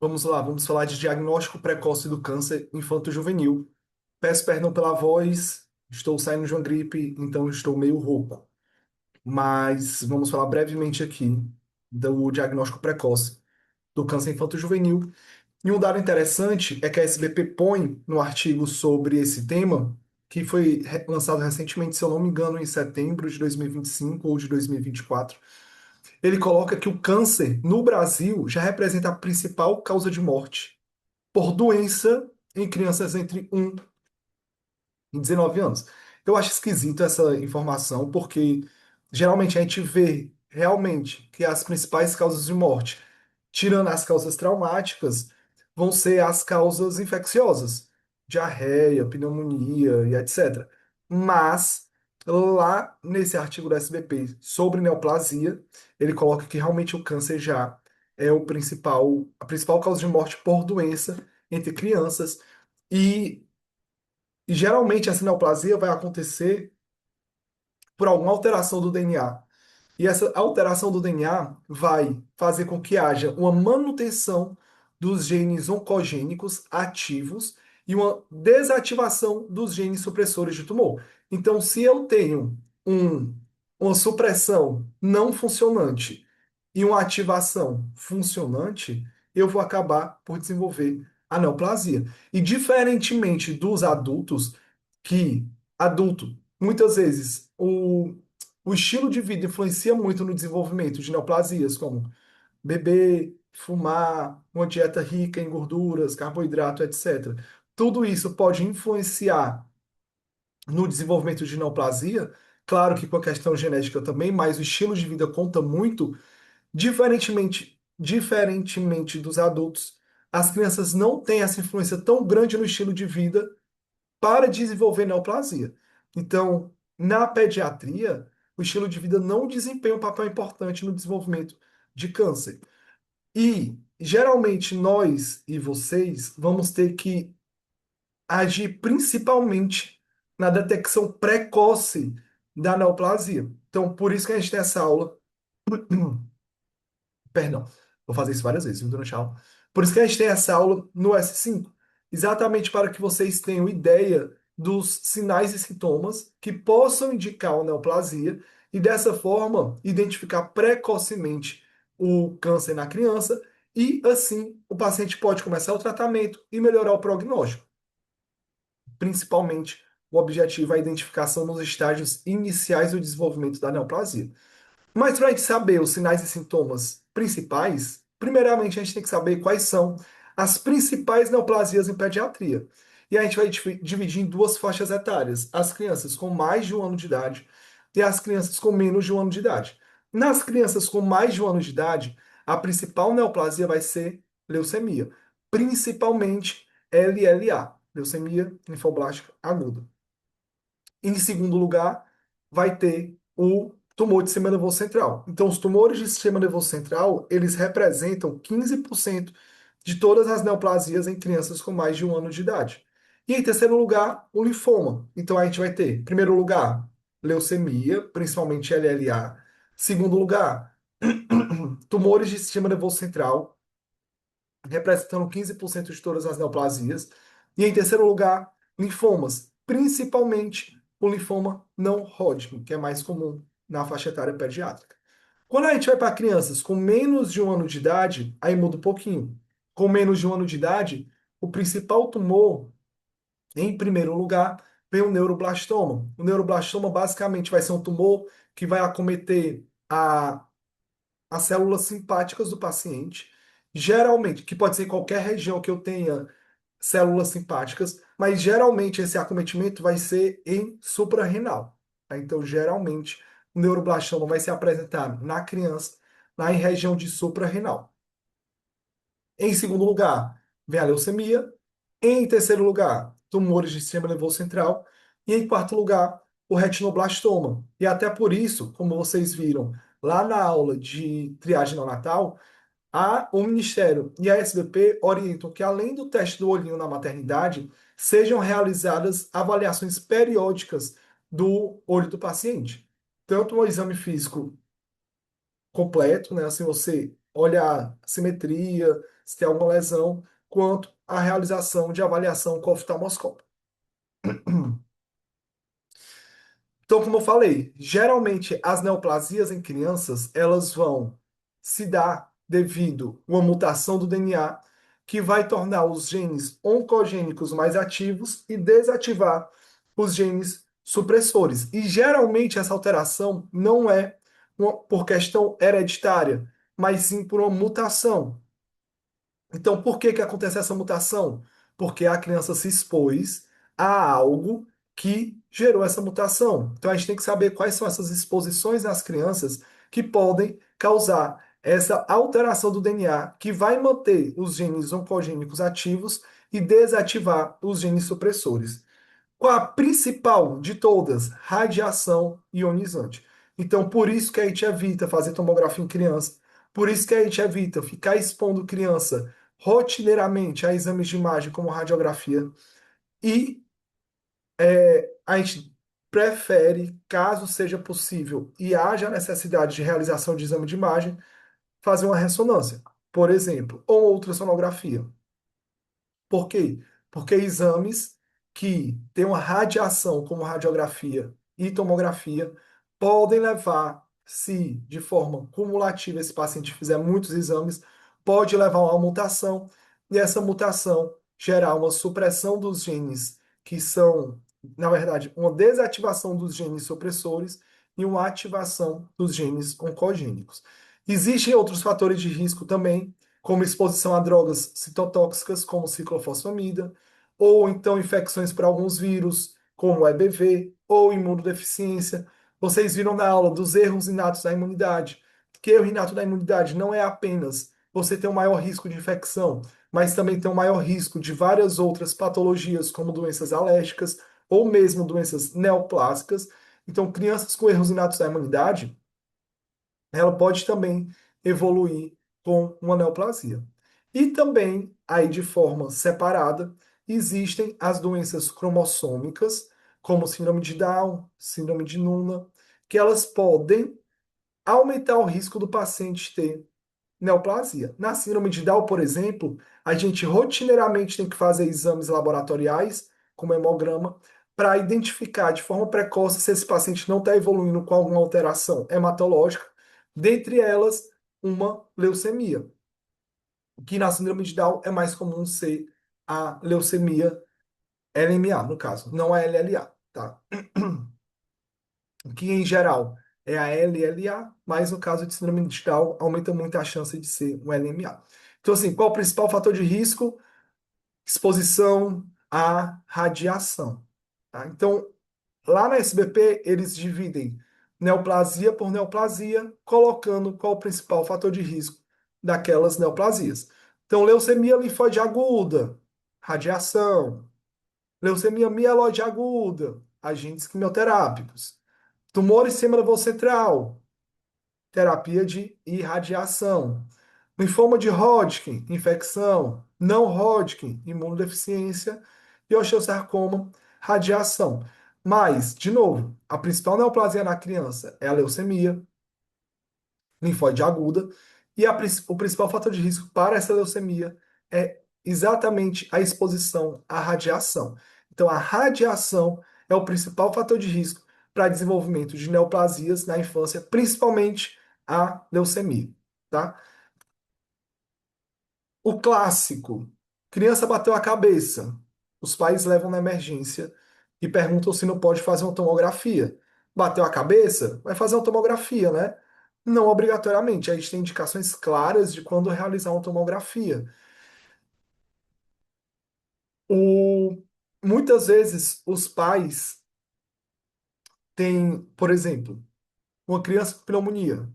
Vamos lá, vamos falar de diagnóstico precoce do câncer infanto-juvenil. Peço perdão pela voz, estou saindo de uma gripe, então estou meio rouco. Mas vamos falar brevemente aqui do diagnóstico precoce do câncer infanto-juvenil. E um dado interessante é que a SBP põe no artigo sobre esse tema, que foi lançado recentemente, se eu não me engano, em setembro de 2025 ou de 2024. Ele coloca que o câncer no Brasil já representa a principal causa de morte por doença em crianças entre 19 anos. Eu acho esquisito essa informação, porque geralmente a gente vê realmente que as principais causas de morte, tirando as causas traumáticas, vão ser as causas infecciosas, diarreia, pneumonia e etc. Mas lá nesse artigo do SBP sobre neoplasia, ele coloca que realmente o câncer já é a principal causa de morte por doença entre crianças. E geralmente essa neoplasia vai acontecer por alguma alteração do DNA. E essa alteração do DNA vai fazer com que haja uma manutenção dos genes oncogênicos ativos e uma desativação dos genes supressores de tumor. Então, se eu tenho um- uma supressão não funcionante e uma ativação funcionante, eu vou acabar por desenvolver a neoplasia. E diferentemente dos adultos, que adulto, muitas vezes, o estilo de vida influencia muito no desenvolvimento de neoplasias, como beber, fumar, uma dieta rica em gorduras, carboidrato, etc. Tudo isso pode influenciar no desenvolvimento de neoplasia, claro que com a questão genética também, mas o estilo de vida conta muito, diferentemente dos adultos. As crianças não têm essa influência tão grande no estilo de vida para desenvolver neoplasia. Então, na pediatria, o estilo de vida não desempenha um papel importante no desenvolvimento de câncer. E, geralmente, nós e vocês vamos ter que agir principalmente na detecção precoce da neoplasia. Então, por isso que a gente tem essa aula. Perdão, vou fazer isso várias vezes, viu, durante a aula. Por isso que a gente tem essa aula no S5, exatamente para que vocês tenham ideia dos sinais e sintomas que possam indicar uma neoplasia e, dessa forma, identificar precocemente o câncer na criança e, assim, o paciente pode começar o tratamento e melhorar o prognóstico. Principalmente, o objetivo é a identificação nos estágios iniciais do desenvolvimento da neoplasia. Mas para a gente saber os sinais e sintomas principais, primeiramente a gente tem que saber quais são as principais neoplasias em pediatria. E a gente vai dividir em duas faixas etárias: as crianças com mais de 1 ano de idade e as crianças com menos de 1 ano de idade. Nas crianças com mais de 1 ano de idade, a principal neoplasia vai ser leucemia, principalmente LLA, leucemia linfoblástica aguda. Em segundo lugar, vai ter o tumor de sistema nervoso central. Então, os tumores de sistema nervoso central, eles representam 15% de todas as neoplasias em crianças com mais de 1 ano de idade. E em terceiro lugar, o linfoma. Então, a gente vai ter, em primeiro lugar, leucemia, principalmente LLA. Segundo lugar, tumores de sistema nervoso central, representando 15% de todas as neoplasias. E em terceiro lugar, linfomas, principalmente o linfoma não Hodgkin, que é mais comum na faixa etária pediátrica. Quando a gente vai para crianças com menos de 1 ano de idade, aí muda um pouquinho. Com menos de 1 ano de idade, o principal tumor, em primeiro lugar, vem o neuroblastoma. O neuroblastoma basicamente vai ser um tumor que vai acometer as células simpáticas do paciente, geralmente, que pode ser em qualquer região que eu tenha células simpáticas, mas geralmente esse acometimento vai ser em suprarrenal. Tá? Então, geralmente, o neuroblastoma vai se apresentar na criança, lá em região de suprarrenal. Em segundo lugar, vem a leucemia. Em terceiro lugar, tumores de sistema nervoso central. E em quarto lugar, o retinoblastoma. E até por isso, como vocês viram lá na aula de triagem neonatal, o Ministério e a SBP orientam que, além do teste do olhinho na maternidade, sejam realizadas avaliações periódicas do olho do paciente. Tanto um exame físico completo, né? Assim, você olhar simetria, se tem alguma lesão, quanto à realização de avaliação com oftalmoscópio. Então, como eu falei, geralmente as neoplasias em crianças, elas vão se dar devido a uma mutação do DNA que vai tornar os genes oncogênicos mais ativos e desativar os genes supressores. E geralmente essa alteração não é por questão hereditária, mas sim por uma mutação. Então, por que que acontece essa mutação? Porque a criança se expôs a algo que gerou essa mutação. Então, a gente tem que saber quais são essas exposições nas crianças que podem causar essa alteração do DNA, que vai manter os genes oncogênicos ativos e desativar os genes supressores. Qual a principal de todas? Radiação ionizante. Então, por isso que a gente evita fazer tomografia em criança. Por isso que a gente evita ficar expondo criança rotineiramente a exames de imagem como radiografia. E a gente prefere, caso seja possível e haja necessidade de realização de exame de imagem, fazer uma ressonância, por exemplo, ou ultrassonografia. Por quê? Porque exames que têm uma radiação, como radiografia e tomografia, podem levar, se de forma cumulativa esse paciente fizer muitos exames, pode levar a uma mutação, e essa mutação gerar uma supressão dos genes que são, na verdade, uma desativação dos genes supressores e uma ativação dos genes oncogênicos. Existem outros fatores de risco também, como exposição a drogas citotóxicas, como ciclofosfamida, ou então infecções por alguns vírus, como EBV, ou imunodeficiência. Vocês viram na aula dos erros inatos da imunidade, que erro inato da imunidade não é apenas você ter um maior risco de infecção, mas também ter um maior risco de várias outras patologias, como doenças alérgicas, ou mesmo doenças neoplásicas. Então, crianças com erros inatos da imunidade, ela pode também evoluir com uma neoplasia. E também, aí de forma separada, existem as doenças cromossômicas, como síndrome de Down, síndrome de Noonan, que elas podem aumentar o risco do paciente ter neoplasia. Na síndrome de Down, por exemplo, a gente rotineiramente tem que fazer exames laboratoriais, como hemograma, para identificar de forma precoce se esse paciente não está evoluindo com alguma alteração hematológica, dentre elas uma leucemia, que na síndrome de Down é mais comum ser a leucemia LMA, no caso, não a LLA, tá? Que em geral é a LLA, mas no caso de síndrome de Down aumenta muito a chance de ser um LMA. Então, assim, qual o principal fator de risco? Exposição à radiação. Tá? Então, lá na SBP, eles dividem neoplasia por neoplasia, colocando qual o principal fator de risco daquelas neoplasias. Então, leucemia linfóide aguda, radiação. Leucemia mieloide aguda, agentes quimioterápicos. Tumor em cima da veia central, terapia de irradiação. Linfoma de Hodgkin, infecção. Não Hodgkin, imunodeficiência. E osteosarcoma, radiação. Mas, de novo, a principal neoplasia na criança é a leucemia linfóide aguda. E o principal fator de risco para essa leucemia é exatamente a exposição à radiação. Então, a radiação é o principal fator de risco para desenvolvimento de neoplasias na infância, principalmente a leucemia, tá? O clássico, criança bateu a cabeça, os pais levam na emergência e perguntam se não pode fazer uma tomografia. Bateu a cabeça? Vai fazer uma tomografia, né? Não obrigatoriamente, a gente tem indicações claras de quando realizar uma tomografia. O... Muitas vezes os pais têm, por exemplo, uma criança com pneumonia,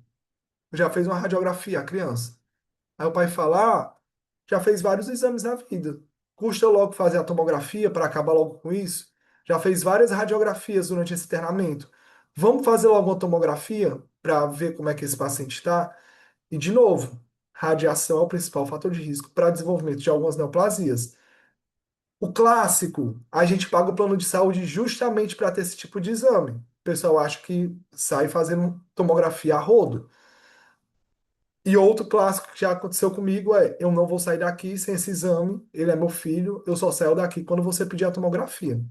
já fez uma radiografia, a criança. Aí o pai fala, ah, já fez vários exames na vida. Custa logo fazer a tomografia para acabar logo com isso? Já fez várias radiografias durante esse internamento. Vamos fazer logo uma tomografia para ver como é que esse paciente está? E, de novo, radiação é o principal fator de risco para desenvolvimento de algumas neoplasias. O clássico, a gente paga o plano de saúde justamente para ter esse tipo de exame. O pessoal acha que sai fazendo tomografia a rodo. E outro clássico que já aconteceu comigo é: eu não vou sair daqui sem esse exame, ele é meu filho, eu só saio daqui quando você pedir a tomografia.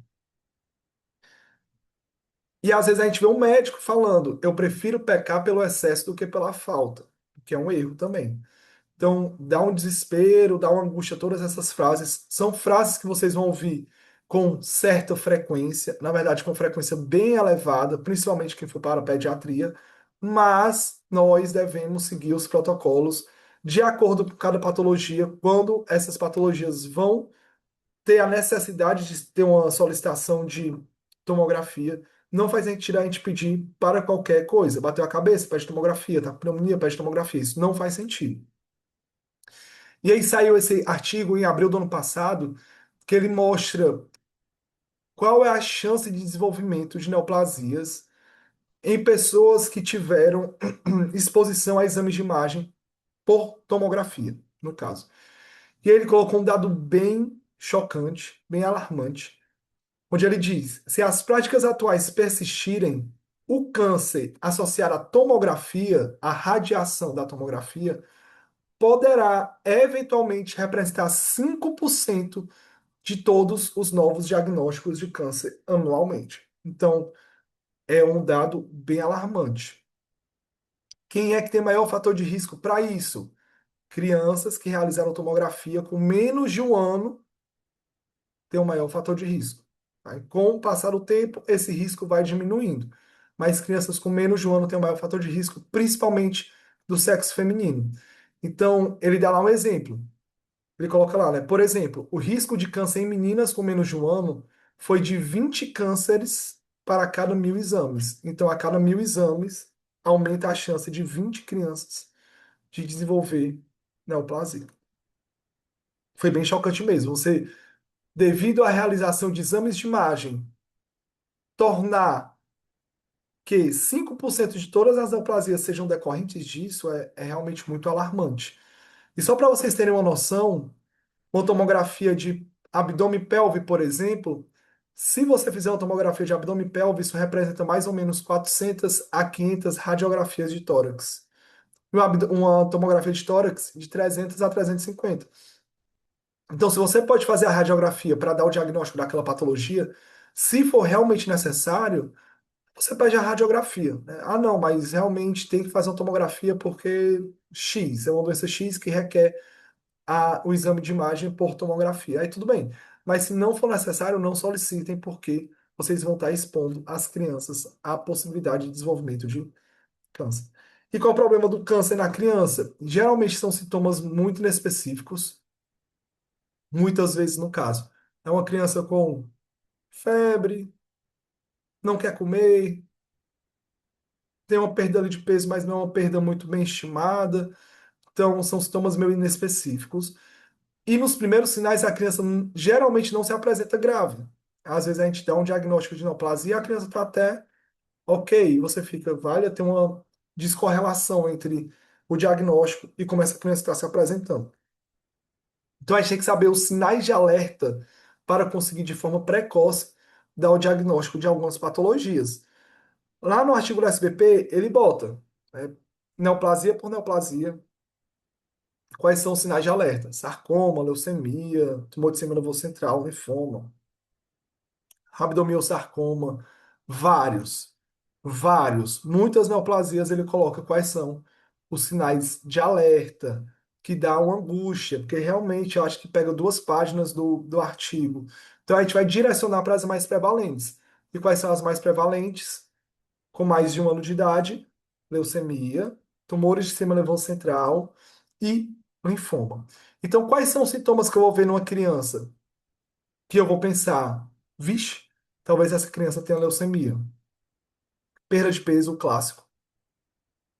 E às vezes a gente vê um médico falando: eu prefiro pecar pelo excesso do que pela falta, que é um erro também. Então, dá um desespero, dá uma angústia, todas essas frases são frases que vocês vão ouvir com certa frequência, na verdade, com frequência bem elevada, principalmente quem for para a pediatria, mas nós devemos seguir os protocolos de acordo com cada patologia, quando essas patologias vão ter a necessidade de ter uma solicitação de tomografia. Não faz sentido a gente pedir para qualquer coisa. Bateu a cabeça, pede tomografia, tá com pneumonia, pede tomografia. Isso não faz sentido. E aí saiu esse artigo em abril do ano passado, que ele mostra qual é a chance de desenvolvimento de neoplasias em pessoas que tiveram exposição a exames de imagem por tomografia, no caso. E ele colocou um dado bem chocante, bem alarmante, onde ele diz: se as práticas atuais persistirem, o câncer associado à tomografia, à radiação da tomografia, poderá eventualmente representar 5% de todos os novos diagnósticos de câncer anualmente. Então, é um dado bem alarmante. Quem é que tem maior fator de risco para isso? Crianças que realizaram tomografia com menos de um ano têm o maior fator de risco. Aí, com o passar do tempo, esse risco vai diminuindo. Mas crianças com menos de um ano têm o maior fator de risco, principalmente do sexo feminino. Então, ele dá lá um exemplo. Ele coloca lá, né? Por exemplo, o risco de câncer em meninas com menos de um ano foi de 20 cânceres para cada 1.000 exames. Então, a cada 1.000 exames, aumenta a chance de 20 crianças de desenvolver neoplasia. Foi bem chocante mesmo. Você, devido à realização de exames de imagem, tornar que 5% de todas as neoplasias sejam decorrentes disso é realmente muito alarmante. E só para vocês terem uma noção, uma tomografia de abdômen pélvico, por exemplo, se você fizer uma tomografia de abdômen pélvico, isso representa mais ou menos 400 a 500 radiografias de tórax. E uma tomografia de tórax de 300 a 350. Então, se você pode fazer a radiografia para dar o diagnóstico daquela patologia, se for realmente necessário, você pede a radiografia, né? Ah, não, mas realmente tem que fazer uma tomografia porque X, é uma doença X que requer o exame de imagem por tomografia. Aí tudo bem. Mas se não for necessário, não solicitem, porque vocês vão estar expondo as crianças à possibilidade de desenvolvimento de câncer. E qual é o problema do câncer na criança? Geralmente são sintomas muito inespecíficos, muitas vezes no caso. É uma criança com febre, não quer comer, tem uma perda ali de peso, mas não é uma perda muito bem estimada. Então, são sintomas meio inespecíficos. E nos primeiros sinais, a criança geralmente não se apresenta grávida. Às vezes a gente dá um diagnóstico de neoplasia e a criança está até ok. Você fica, vale, tem uma descorrelação entre o diagnóstico e como essa criança está se apresentando. Então a gente tem que saber os sinais de alerta para conseguir de forma precoce dar o diagnóstico de algumas patologias. Lá no artigo do SBP, ele bota, né, neoplasia por neoplasia, quais são os sinais de alerta? Sarcoma, leucemia, tumor de sistema nervoso central, linfoma, rabdomiossarcoma, vários, vários. Muitas neoplasias ele coloca quais são os sinais de alerta, que dá uma angústia, porque realmente eu acho que pega 2 páginas do artigo. Então a gente vai direcionar para as mais prevalentes. E quais são as mais prevalentes? Com mais de um ano de idade, leucemia, tumores de sistema nervoso central e linfoma. Então, quais são os sintomas que eu vou ver numa criança? Que eu vou pensar, vixe, talvez essa criança tenha leucemia. Perda de peso, clássico.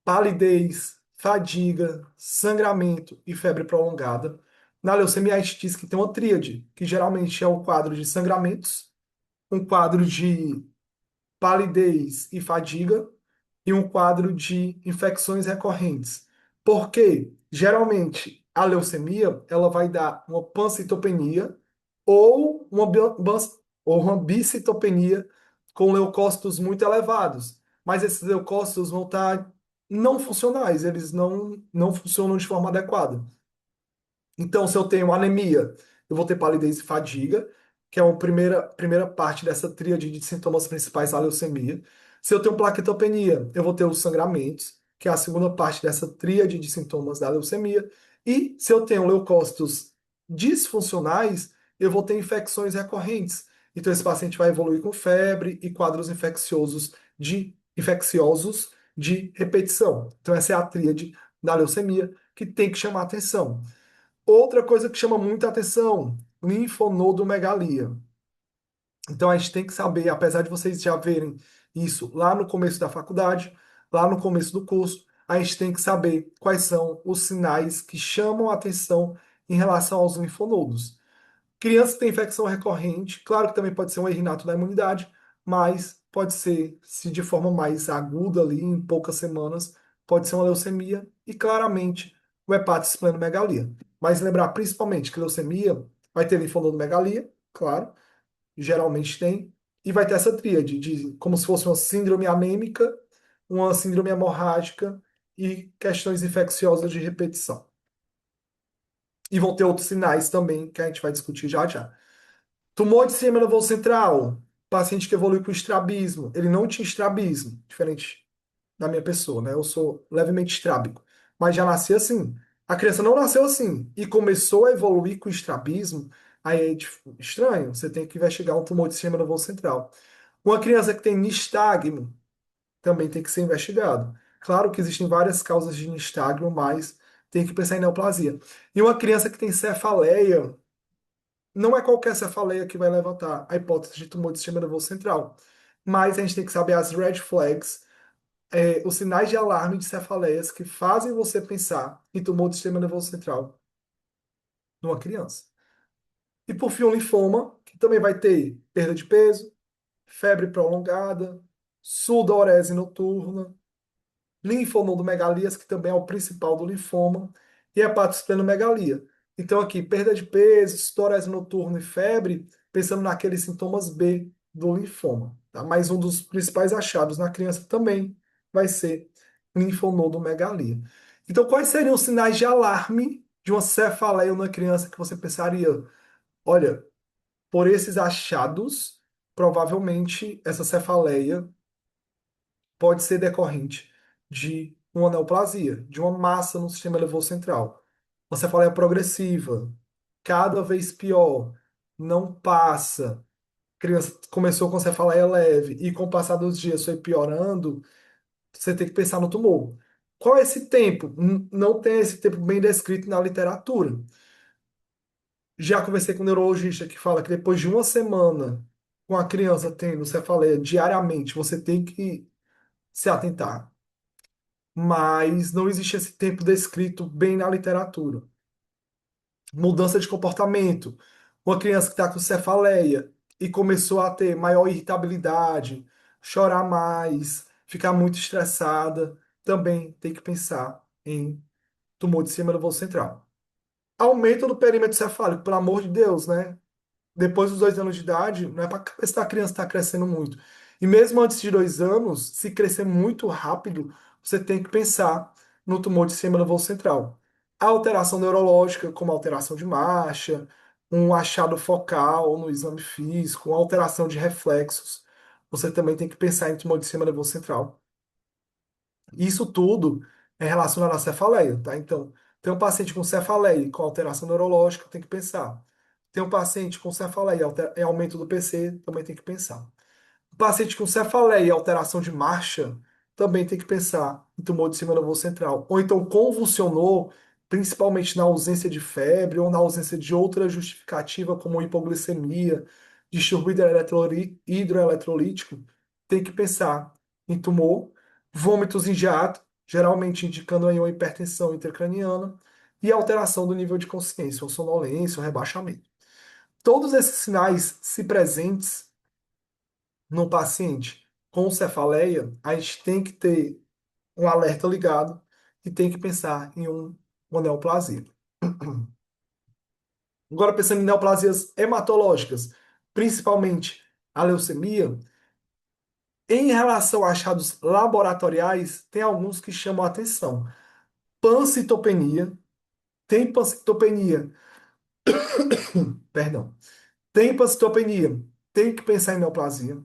Palidez, fadiga, sangramento e febre prolongada. Na leucemia, a gente diz que tem uma tríade, que geralmente é um quadro de sangramentos, um quadro de palidez e fadiga e um quadro de infecções recorrentes. Porque geralmente a leucemia ela vai dar uma pancitopenia ou uma bicitopenia com leucócitos muito elevados. Mas esses leucócitos vão estar não funcionais, eles não funcionam de forma adequada. Então, se eu tenho anemia, eu vou ter palidez e fadiga, que é a primeira parte dessa tríade de sintomas principais da leucemia. Se eu tenho plaquetopenia, eu vou ter os sangramentos, que é a segunda parte dessa tríade de sintomas da leucemia. E se eu tenho leucócitos disfuncionais, eu vou ter infecções recorrentes. Então, esse paciente vai evoluir com febre e quadros infecciosos de repetição. Então, essa é a tríade da leucemia que tem que chamar atenção. Outra coisa que chama muita atenção, linfonodomegalia. Então a gente tem que saber, apesar de vocês já verem isso lá no começo da faculdade, lá no começo do curso, a gente tem que saber quais são os sinais que chamam a atenção em relação aos linfonodos. Criança que tem infecção recorrente, claro que também pode ser um erro inato da imunidade, mas pode ser, se de forma mais aguda ali, em poucas semanas, pode ser uma leucemia e claramente o hepátite esplenomegalia. Mas lembrar principalmente que leucemia vai ter linfonodomegalia, claro, geralmente tem, e vai ter essa tríade de como se fosse uma síndrome anêmica, uma síndrome hemorrágica e questões infecciosas de repetição. E vão ter outros sinais também que a gente vai discutir já já. Tumor de sistema nervoso central, paciente que evoluiu com estrabismo. Ele não tinha estrabismo, diferente da minha pessoa, né? Eu sou levemente estrábico, mas já nasci assim. A criança não nasceu assim e começou a evoluir com estrabismo, aí é estranho. Você tem que investigar um tumor de sistema nervoso central. Uma criança que tem nistagmo também tem que ser investigado. Claro que existem várias causas de nistagmo, mas tem que pensar em neoplasia. E uma criança que tem cefaleia, não é qualquer cefaleia que vai levantar a hipótese de tumor de sistema nervoso central, mas a gente tem que saber as red flags, os sinais de alarme de cefaleias que fazem você pensar em tumor de sistema nervoso central numa criança. E por fim, o linfoma, que também vai ter perda de peso, febre prolongada, sudorese noturna, linfonodomegalias, que também é o principal do linfoma, e hepatosplenomegalia. Então, aqui, perda de peso, sudorese noturna e febre, pensando naqueles sintomas B do linfoma. Tá? Mas um dos principais achados na criança também vai ser linfonodomegalia. Então, quais seriam os sinais de alarme de uma cefaleia na criança que você pensaria? Olha, por esses achados, provavelmente essa cefaleia pode ser decorrente de uma neoplasia, de uma massa no sistema nervoso central. Uma cefaleia progressiva, cada vez pior, não passa. A criança começou com cefaleia leve e com o passar dos dias foi piorando, você tem que pensar no tumor. Qual é esse tempo? Não tem esse tempo bem descrito na literatura. Já conversei com um neurologista que fala que depois de uma semana com a criança tendo cefaleia diariamente, você tem que se atentar, mas não existe esse tempo descrito bem na literatura. Mudança de comportamento. Uma criança que está com cefaleia e começou a ter maior irritabilidade, chorar mais, ficar muito estressada, também tem que pensar em tumor de sistema nervoso central. Aumento do perímetro cefálico, pelo amor de Deus, né? Depois dos 2 anos de idade, não é para a criança estar crescendo muito. E mesmo antes de 2 anos, se crescer muito rápido, você tem que pensar no tumor de sistema nervoso central. A alteração neurológica, como alteração de marcha, um achado focal no exame físico, uma alteração de reflexos, você também tem que pensar em tumor de sistema nervoso central. Isso tudo é relacionado à cefaleia, tá? Então, tem um paciente com cefaleia e com alteração neurológica, tem que pensar. Tem um paciente com cefaleia e aumento do PC, também tem que pensar. O paciente com cefaleia e alteração de marcha também tem que pensar em tumor de sistema nervoso central. Ou então convulsionou, principalmente na ausência de febre ou na ausência de outra justificativa, como hipoglicemia, distúrbio hidroeletrolítico, tem que pensar em tumor, vômitos em jato, geralmente indicando aí uma hipertensão intracraniana, e alteração do nível de consciência, ou sonolência, ou rebaixamento. Todos esses sinais, se presentes no paciente com cefaleia, a gente tem que ter um alerta ligado e tem que pensar em uma neoplasia. Agora, pensando em neoplasias hematológicas, principalmente a leucemia, Em relação a achados laboratoriais, tem alguns que chamam a atenção. Pancitopenia, tem pancitopenia, perdão, tem pancitopenia, tem que pensar em neoplasia.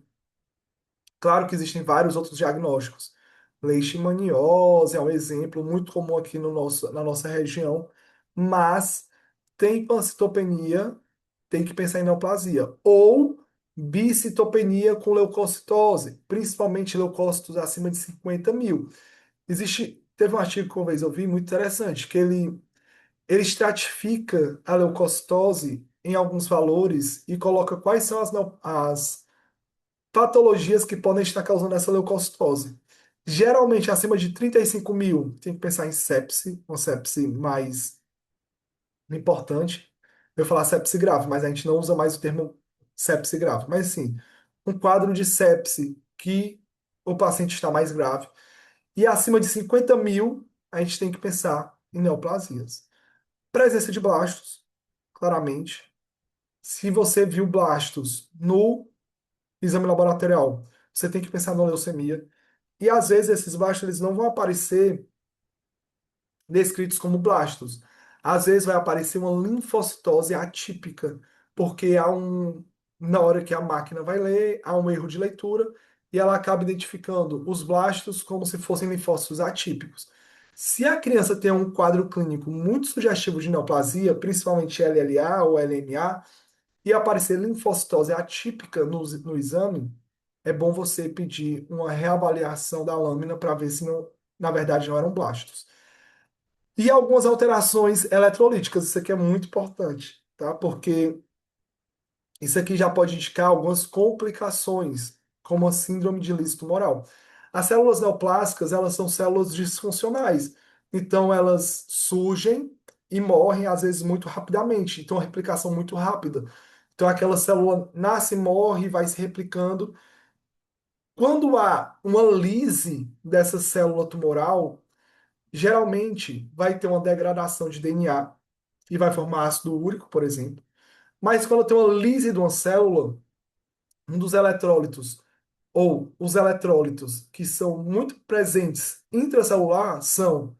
Claro que existem vários outros diagnósticos. Leishmaniose é um exemplo muito comum aqui no nosso, na nossa região, mas tem pancitopenia, tem que pensar em neoplasia. Ou bicitopenia com leucocitose, principalmente leucócitos acima de 50 mil. Teve um artigo que uma vez eu vi muito interessante, que ele estratifica a leucocitose em alguns valores e coloca quais são as patologias que podem estar causando essa leucocitose. Geralmente, acima de 35 mil, tem que pensar em sepse, uma sepse mais importante. Eu ia falar sepse grave, mas a gente não usa mais o termo sepse grave. Mas sim, um quadro de sepse que o paciente está mais grave. E acima de 50 mil, a gente tem que pensar em neoplasias. Presença de blastos, claramente. Se você viu blastos no exame laboratorial, você tem que pensar na leucemia. E às vezes esses blastos eles não vão aparecer descritos como blastos. Às vezes vai aparecer uma linfocitose atípica, porque na hora que a máquina vai ler, há um erro de leitura e ela acaba identificando os blastos como se fossem linfócitos atípicos. Se a criança tem um quadro clínico muito sugestivo de neoplasia, principalmente LLA ou LMA, e aparecer linfocitose atípica no exame, é bom você pedir uma reavaliação da lâmina para ver se não, na verdade não eram blastos. E algumas alterações eletrolíticas, isso aqui é muito importante, tá? Porque isso aqui já pode indicar algumas complicações, como a síndrome de liso tumoral. As células neoplásicas, elas são células disfuncionais, então elas surgem e morrem às vezes muito rapidamente, então a replicação muito rápida. Então aquela célula nasce, morre, vai se replicando. Quando há uma lise dessa célula tumoral, geralmente vai ter uma degradação de DNA e vai formar ácido úrico, por exemplo. Mas quando tem uma lise de uma célula, um dos eletrólitos ou os eletrólitos que são muito presentes intracelular são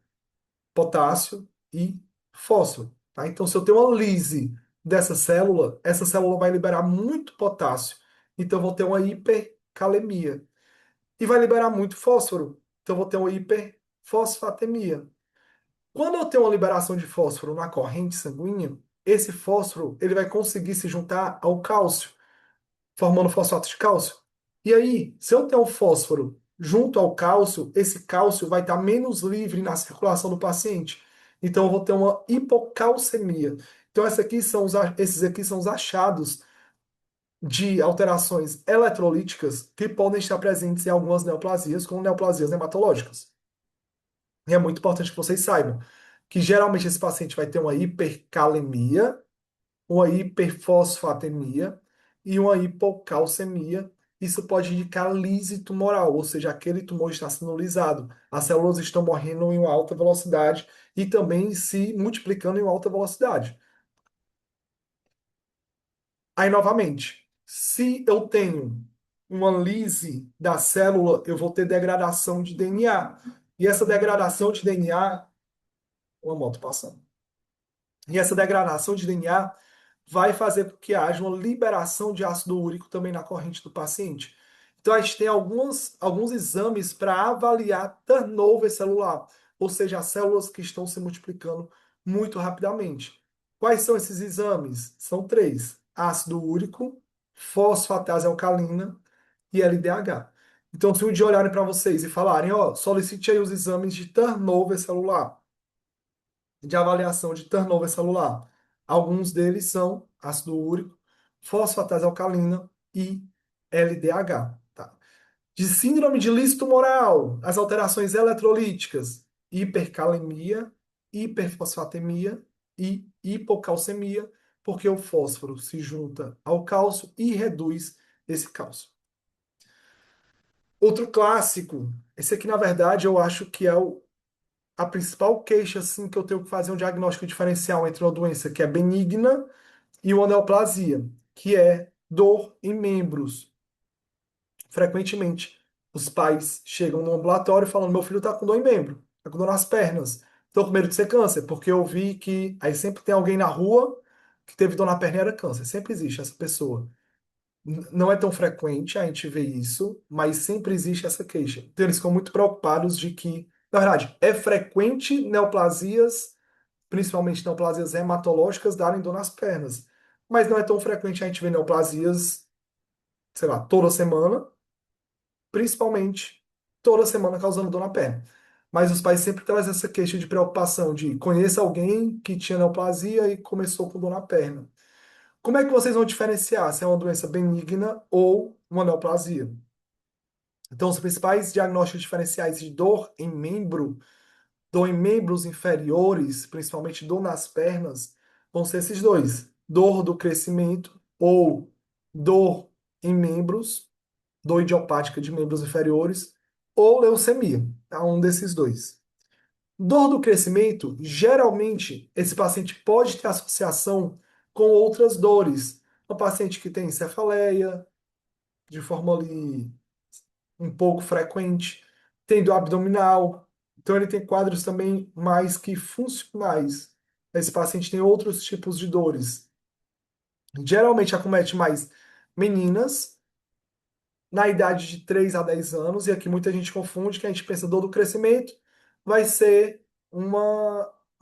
potássio e fósforo, tá? Então, se eu tenho uma lise dessa célula, essa célula vai liberar muito potássio, então eu vou ter uma hipercalemia. E vai liberar muito fósforo, então eu vou ter uma hiperfosfatemia. Quando eu tenho uma liberação de fósforo na corrente sanguínea, esse fósforo ele vai conseguir se juntar ao cálcio, formando fosfato de cálcio. E aí, se eu tenho o fósforo junto ao cálcio, esse cálcio vai estar menos livre na circulação do paciente. Então, eu vou ter uma hipocalcemia. Então, esses aqui são os achados de alterações eletrolíticas que podem estar presentes em algumas neoplasias, como neoplasias hematológicas. E é muito importante que vocês saibam que geralmente esse paciente vai ter uma hipercalemia, uma hiperfosfatemia e uma hipocalcemia. Isso pode indicar lise tumoral, ou seja, aquele tumor está sendo lisado. As células estão morrendo em uma alta velocidade e também se multiplicando em uma alta velocidade. Aí, novamente, se eu tenho uma lise da célula, eu vou ter degradação de DNA. E essa degradação de DNA, uma moto passando. E essa degradação de DNA vai fazer com que haja uma liberação de ácido úrico também na corrente do paciente. Então, a gente tem alguns exames para avaliar turnover celular, ou seja, as células que estão se multiplicando muito rapidamente. Quais são esses exames? São três: ácido úrico, fosfatase alcalina e LDH. Então, se um dia olharem para vocês e falarem, ó, solicite aí os exames de turnover celular, de avaliação de turnover celular. Alguns deles são ácido úrico, fosfatase alcalina e LDH. Tá? De síndrome de liso tumoral, as alterações eletrolíticas, hipercalemia, hiperfosfatemia e hipocalcemia, porque o fósforo se junta ao cálcio e reduz esse cálcio. Outro clássico, esse aqui na verdade eu acho que é a principal queixa assim que eu tenho que fazer um diagnóstico diferencial entre uma doença que é benigna e uma neoplasia, que é dor em membros, frequentemente. Os pais chegam no ambulatório falando: meu filho está com dor em membro, está com dor nas pernas, estou com medo de ser câncer, porque eu vi que. Aí sempre tem alguém na rua que teve dor na perna e era câncer. Sempre existe essa pessoa. Não é tão frequente a gente ver isso, mas sempre existe essa queixa. Então eles ficam muito preocupados de que, na verdade, é frequente neoplasias, principalmente neoplasias hematológicas, darem dor nas pernas. Mas não é tão frequente a gente ver neoplasias, sei lá, toda semana, principalmente toda semana causando dor na perna. Mas os pais sempre trazem essa queixa de preocupação de conheça alguém que tinha neoplasia e começou com dor na perna. Como é que vocês vão diferenciar se é uma doença benigna ou uma neoplasia? Então, os principais diagnósticos diferenciais de dor em membros inferiores, principalmente dor nas pernas, vão ser esses dois: dor do crescimento ou dor em membros, dor idiopática de membros inferiores, ou leucemia, tá? Um desses dois. Dor do crescimento, geralmente, esse paciente pode ter associação com outras dores. Um paciente que tem cefaleia, de forma ali um pouco frequente, tem dor abdominal, então ele tem quadros também mais que funcionais. Esse paciente tem outros tipos de dores. Geralmente acomete mais meninas, na idade de 3 a 10 anos, e aqui muita gente confunde que a gente pensa dor do crescimento vai ser um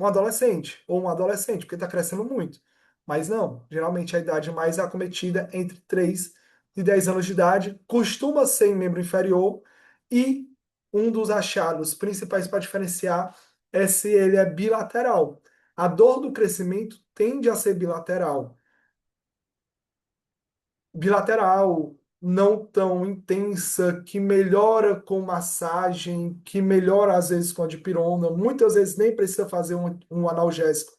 adolescente, ou um adolescente, porque está crescendo muito. Mas não, geralmente a idade mais acometida é entre 3 e 10 anos de idade, costuma ser em membro inferior, e um dos achados principais para diferenciar é se ele é bilateral. A dor do crescimento tende a ser bilateral, não tão intensa, que melhora com massagem, que melhora às vezes com a dipirona, muitas vezes nem precisa fazer um analgésico.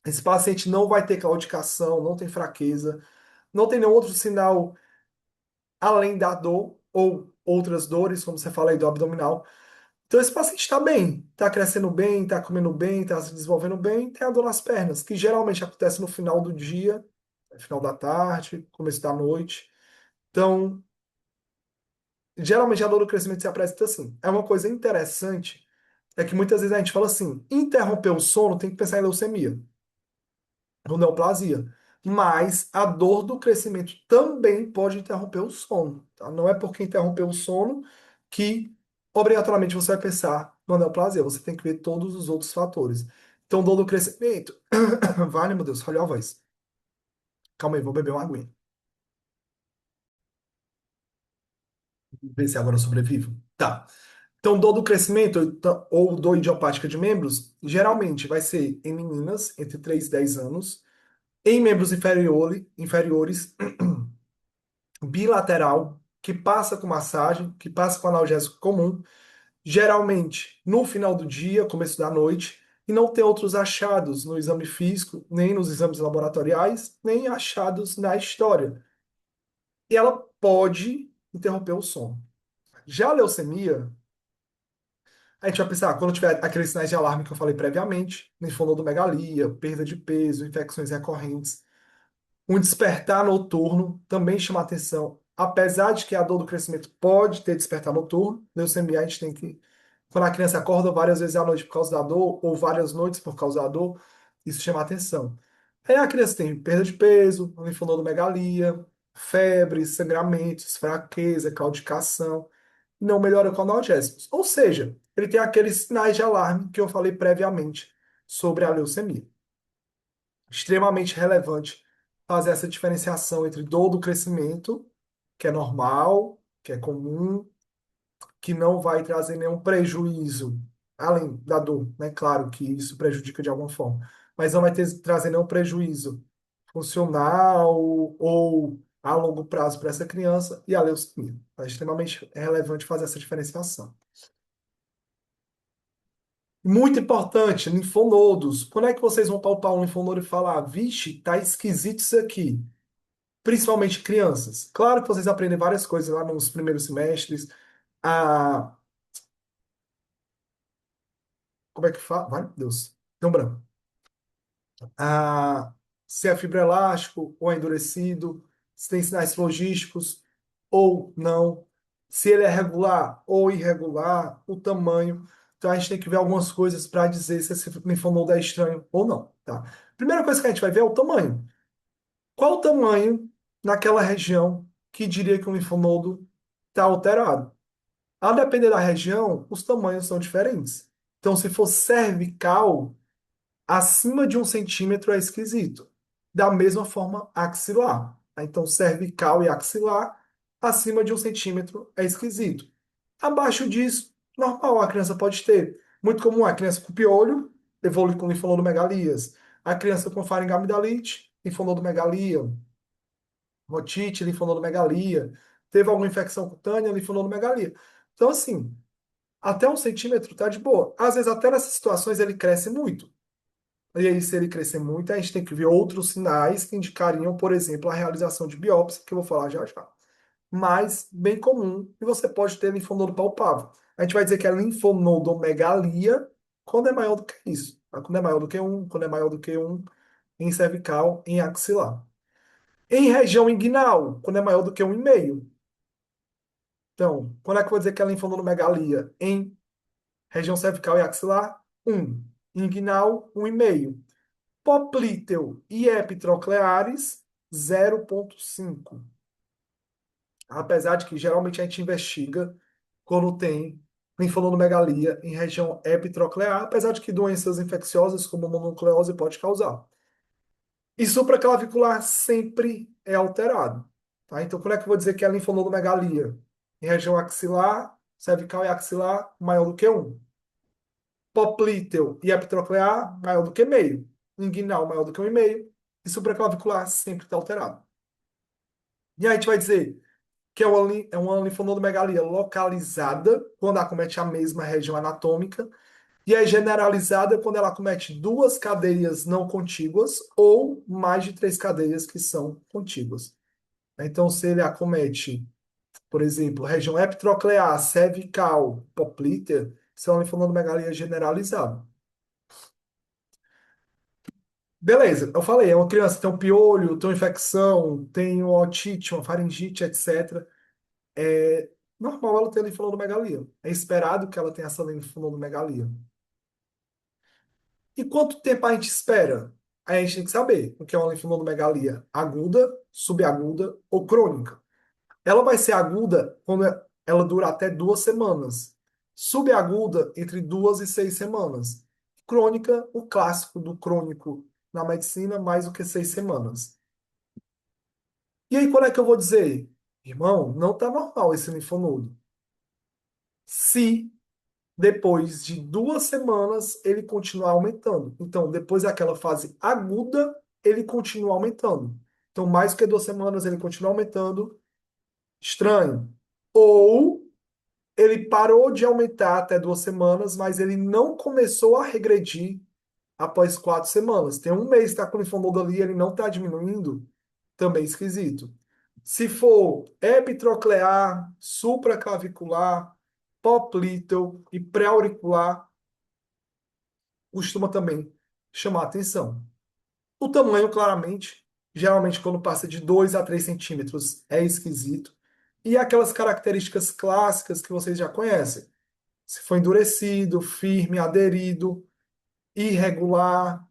Esse paciente não vai ter claudicação, não tem fraqueza, não tem nenhum outro sinal além da dor ou outras dores, como você fala aí do abdominal. Então esse paciente está bem, está crescendo bem, está comendo bem, está se desenvolvendo bem, tem a dor nas pernas, que geralmente acontece no final do dia, final da tarde, começo da noite. Então, geralmente a dor do crescimento se apresenta assim. É uma coisa interessante, é que muitas vezes a gente fala assim, interromper o sono tem que pensar em leucemia, ou neoplasia. Mas a dor do crescimento também pode interromper o sono, tá? Não é porque interrompeu o sono que obrigatoriamente você vai pensar na neoplasia, você tem que ver todos os outros fatores. Então, dor do crescimento, vale, meu Deus, olha a voz. Calma aí, vou beber uma aguinha. Ver se agora eu sobrevivo. Tá. Então, dor do crescimento ou dor idiopática de membros, geralmente vai ser em meninas entre 3 e 10 anos, em membros inferiores, bilateral, que passa com massagem, que passa com analgésico comum, geralmente no final do dia, começo da noite, e não tem outros achados no exame físico, nem nos exames laboratoriais, nem achados na história. E ela pode interromper o sono. Já a leucemia, a gente vai pensar, quando tiver aqueles sinais de alarme que eu falei previamente, linfonodomegalia, perda de peso, infecções recorrentes, um despertar noturno também chama atenção. Apesar de que a dor do crescimento pode ter despertar noturno, leucemia a gente tem que, quando a criança acorda várias vezes à noite por causa da dor, ou várias noites por causa da dor, isso chama atenção. Aí a criança tem perda de peso, linfonodomegalia, febre, sangramentos, fraqueza, claudicação, não melhora com analgésicos. Ou seja, ele tem aqueles sinais de alarme que eu falei previamente sobre a leucemia. Extremamente relevante fazer essa diferenciação entre dor do crescimento, que é normal, que é comum, que não vai trazer nenhum prejuízo, além da dor, né? Claro que isso prejudica de alguma forma, mas não vai trazer nenhum prejuízo funcional ou a longo prazo para essa criança e a leucemia. É extremamente relevante fazer essa diferenciação. Muito importante, linfonodos. Quando é que vocês vão palpar um linfonodo e falar, vixe, tá esquisito isso aqui? Principalmente crianças. Claro que vocês aprendem várias coisas lá nos primeiros semestres. A, como é que fala? Vai, meu Deus, deu um branco. Se é fibroelástico ou é endurecido, se tem sinais logísticos ou não. se ele é regular ou irregular, o tamanho. Então a gente tem que ver algumas coisas para dizer se esse linfonodo é estranho ou não, tá? Primeira coisa que a gente vai ver é o tamanho. Qual o tamanho naquela região que diria que o linfonodo está alterado? A depender da região, os tamanhos são diferentes. Então, se for cervical, acima de 1 centímetro é esquisito. Da mesma forma, axilar. Então, cervical e axilar, acima de 1 centímetro é esquisito. Abaixo disso, normal, a criança pode ter. Muito comum a criança com piolho, evolui com linfonodomegalias. A criança com faringamidalite, linfonodomegalia. Otite, linfonodomegalia. Teve alguma infecção cutânea, linfonodomegalia. Então, assim, até 1 centímetro tá de boa. Às vezes, até nessas situações, ele cresce muito. E aí, se ele crescer muito, a gente tem que ver outros sinais que indicariam, por exemplo, a realização de biópsia, que eu vou falar já já. Mas, bem comum, e você pode ter linfonodo palpável. A gente vai dizer que é linfonodomegalia quando é maior do que isso. Tá? Quando é maior do que um, quando é maior do que um, em cervical, em axilar. Em região inguinal, quando é maior do que 1,5. Então, quando é que eu vou dizer que é linfonodomegalia? Em região cervical e axilar, 1. Inguinal, 1,5. Poplíteo e epitrocleares, 0,5. Apesar de que geralmente a gente investiga quando tem linfonodomegalia em região epitroclear, apesar de que doenças infecciosas como mononucleose pode causar. E supraclavicular sempre é alterado. Tá? Então, quando é que eu vou dizer que é linfonodomegalia? Em região axilar, cervical e axilar, maior do que 1. Poplíteo e epitroclear, maior do que meio. Inguinal, maior do que 1,5. E supraclavicular sempre está alterado. E aí a gente vai dizer que é uma linfonodomegalia localizada, quando acomete a mesma região anatômica, e é generalizada quando ela acomete duas cadeias não contíguas ou mais de três cadeias que são contíguas. Então, se ele acomete, por exemplo, região epitroclear, cervical, poplítea, isso é uma linfonodomegalia generalizada. Beleza, eu falei, é uma criança, tem um piolho, tem uma infecção, tem uma otite, uma faringite, etc. É normal ela ter linfonodomegalia. É esperado que ela tenha essa linfonodomegalia. E quanto tempo a gente espera? Aí a gente tem que saber o que é uma linfonodomegalia aguda, subaguda ou crônica. Ela vai ser aguda quando ela dura até 2 semanas. Subaguda, entre 2 e 6 semanas. Crônica, o clássico do crônico na medicina, mais do que 6 semanas. E aí, quando é que eu vou dizer? Irmão, não está normal esse linfonodo. Se depois de 2 semanas ele continuar aumentando. Então, depois daquela fase aguda, ele continua aumentando. Então, mais do que 2 semanas ele continua aumentando. Estranho. Ou ele parou de aumentar até 2 semanas, mas ele não começou a regredir após 4 semanas. Tem um mês que está com linfonodo ali, ele não está diminuindo. Também esquisito. Se for epitroclear, supraclavicular, poplíteo e pré-auricular, costuma também chamar atenção. O tamanho, claramente, geralmente quando passa de 2 a 3 centímetros é esquisito. E aquelas características clássicas que vocês já conhecem. Se for endurecido, firme, aderido, irregular,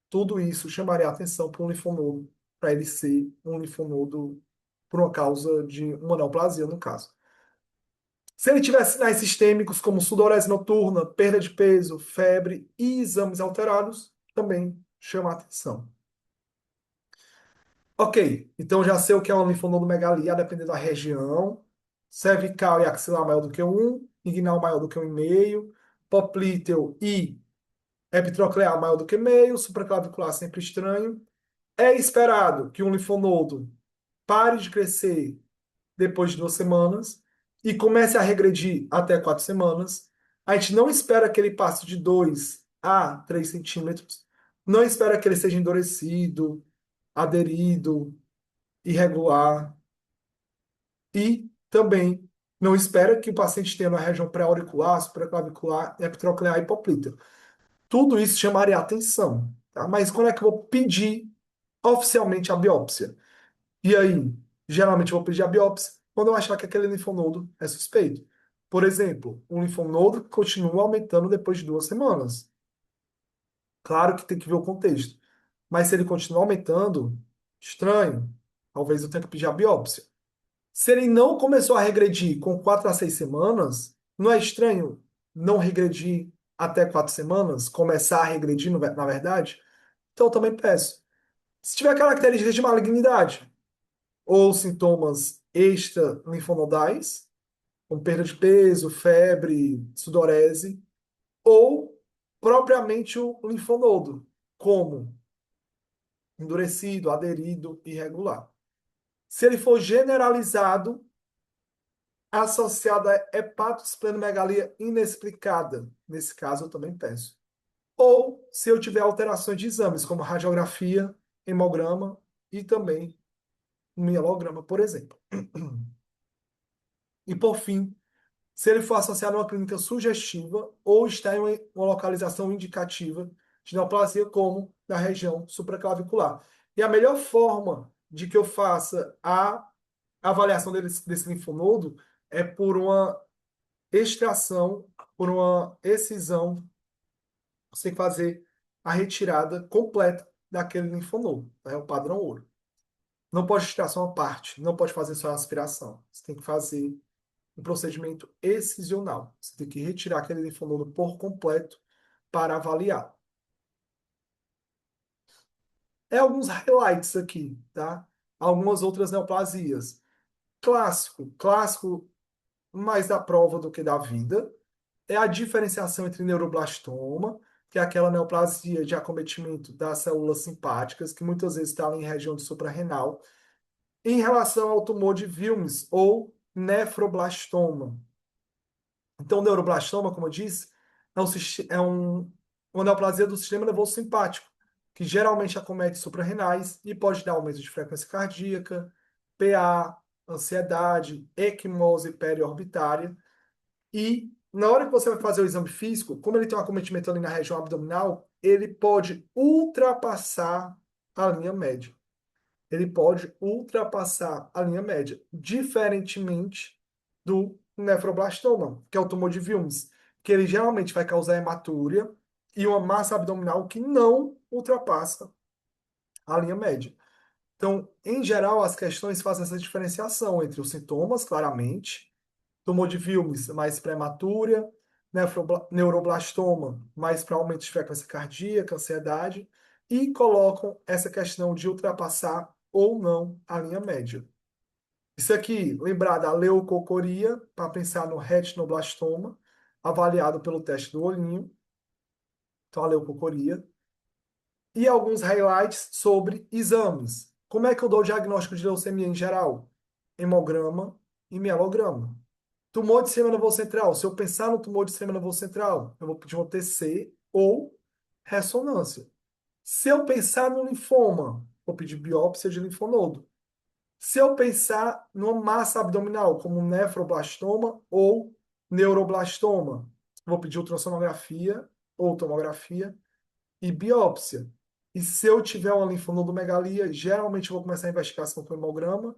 tudo isso chamaria atenção para um linfonodo, para ele ser um linfonodo por uma causa de uma neoplasia, no caso. Se ele tiver sinais sistêmicos como sudorese noturna, perda de peso, febre e exames alterados, também chama atenção. Ok, então já sei o que é uma linfonodomegalia, dependendo da região. Cervical e axilar maior do que 1, inguinal maior do que 1,5, poplíteo e epitroclear maior do que meio, supraclavicular sempre estranho. É esperado que um linfonodo pare de crescer depois de 2 semanas e comece a regredir até 4 semanas. A gente não espera que ele passe de 2 a 3 centímetros. Não espera que ele seja endurecido, aderido, irregular. E também não espera que o paciente tenha na região pré-auricular, supraclavicular, epitroclear e hipoplíteo. Tudo isso chamaria atenção. Tá? Mas quando é que eu vou pedir oficialmente a biópsia? E aí, geralmente eu vou pedir a biópsia quando eu achar que aquele linfonodo é suspeito. Por exemplo, um linfonodo que continua aumentando depois de 2 semanas. Claro que tem que ver o contexto. Mas se ele continuar aumentando, estranho, talvez eu tenha que pedir a biópsia. Se ele não começou a regredir com 4 a 6 semanas, não é estranho não regredir até 4 semanas, começar a regredir, na verdade? Então eu também peço. Se tiver características de malignidade ou sintomas extra-linfonodais, como perda de peso, febre, sudorese, ou propriamente o linfonodo, como endurecido, aderido, irregular. Se ele for generalizado, associado a hepatosplenomegalia inexplicada, nesse caso eu também peço. Ou se eu tiver alterações de exames, como radiografia, hemograma e também um mielograma, por exemplo. E por fim, se ele for associado a uma clínica sugestiva ou está em uma localização indicativa de neoplasia, como na região supraclavicular. E a melhor forma de que eu faça a avaliação desse linfonodo é por uma extração, por uma excisão, você tem que fazer a retirada completa daquele linfonodo, é o padrão ouro. Não pode extrair só uma parte, não pode fazer só a aspiração. Você tem que fazer um procedimento excisional. Você tem que retirar aquele linfonodo por completo para avaliar. É alguns highlights aqui, tá? Algumas outras neoplasias. Clássico mais da prova do que da vida, é a diferenciação entre neuroblastoma, que é aquela neoplasia de acometimento das células simpáticas, que muitas vezes está em região de suprarrenal, em relação ao tumor de Wilms ou nefroblastoma. Então, o neuroblastoma, como eu disse, uma neoplasia do sistema nervoso simpático, que geralmente acomete suprarrenais e pode dar aumento de frequência cardíaca, PA, ansiedade, ecmose periorbitária. E na hora que você vai fazer o exame físico, como ele tem um acometimento ali na região abdominal, ele pode ultrapassar a linha média. Ele pode ultrapassar a linha média, diferentemente do nefroblastoma, que é o tumor de Wilms, que ele geralmente vai causar hematúria e uma massa abdominal que não ultrapassa a linha média. Então, em geral, as questões fazem essa diferenciação entre os sintomas, claramente, tumor de Wilms mais para hematúria, neuroblastoma mais para aumento de frequência cardíaca, ansiedade, e colocam essa questão de ultrapassar ou não a linha média. Isso aqui, lembrar da leucocoria, para pensar no retinoblastoma, avaliado pelo teste do olhinho, então a leucocoria, e alguns highlights sobre exames. Como é que eu dou o diagnóstico de leucemia em geral? Hemograma e mielograma. Tumor de sistema nervoso central. Se eu pensar no tumor de sistema nervoso central, eu vou pedir um TC ou ressonância. Se eu pensar no linfoma, vou pedir biópsia de linfonodo. Se eu pensar numa massa abdominal, como nefroblastoma ou neuroblastoma, vou pedir ultrassonografia ou tomografia e biópsia. E se eu tiver uma linfonodomegalia, geralmente eu vou começar a investigação com hemograma,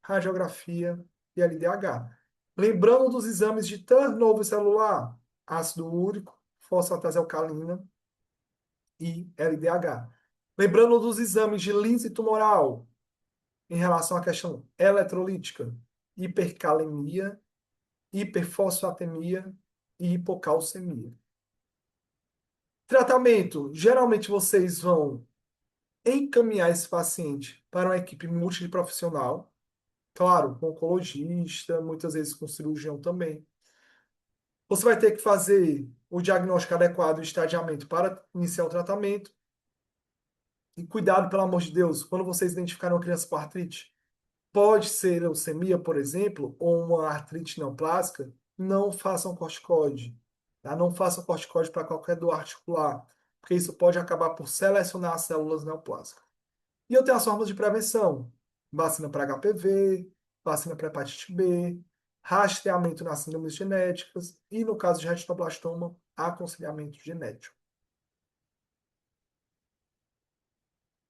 radiografia e LDH. Lembrando dos exames de turnover celular, ácido úrico, fosfatase alcalina e LDH. Lembrando dos exames de linse tumoral, em relação à questão eletrolítica, hipercalemia, hiperfosfatemia e hipocalcemia. Tratamento, geralmente vocês vão encaminhar esse paciente para uma equipe multiprofissional, claro, com oncologista, muitas vezes com cirurgião também. Você vai ter que fazer o diagnóstico adequado e estadiamento para iniciar o tratamento. E cuidado, pelo amor de Deus, quando vocês identificarem uma criança com artrite, pode ser leucemia, por exemplo, ou uma artrite neoplásica, não façam corticoide. Tá? Não façam corticoide para qualquer dor articular, porque isso pode acabar por selecionar as células neoplásicas. E eu tenho as formas de prevenção: vacina para HPV, vacina para hepatite B, rastreamento nas síndromes genéticas e, no caso de retinoblastoma, aconselhamento genético.